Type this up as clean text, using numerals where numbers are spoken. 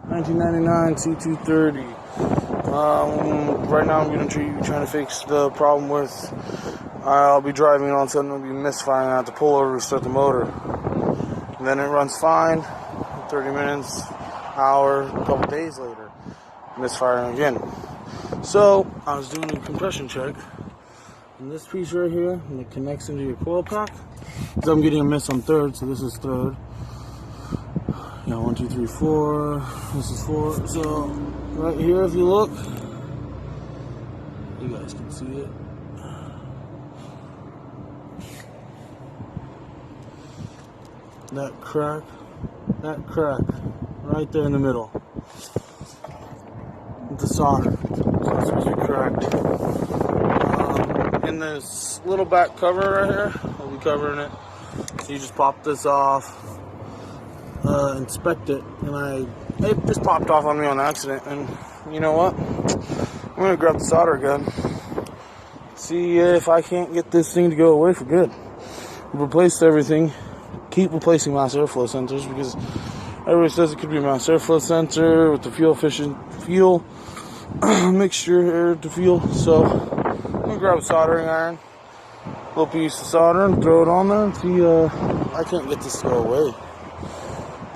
1999 C230. Right now I'm going to trying to fix the problem with I'll be driving and all of a sudden it'll be misfiring. I have to pull over to start the motor. And then it runs fine. 30 minutes, hour, a couple days later, misfiring again. So I was doing a compression check, and this piece right here, and it connects into your coil pack. So I'm getting a miss on third, so this is third. Yeah, 1, 2, 3, 4. This is 4. So right here, if you look, you guys can see it. That crack right there in the middle. The solder. So it's supposed to be cracked. In this little back cover right here, I'll be covering it. So you just pop this off, inspect it, and it just popped off on me on accident. And you know what? I'm gonna grab the solder gun, see if I can't get this thing to go away for good. I've replaced everything. Keep replacing mass airflow sensors because everybody says it could be a mass airflow sensor with the fuel mixture to fuel. So I'm gonna grab a soldering iron, little piece of solder, and throw it on there and see. I can't get this to go away.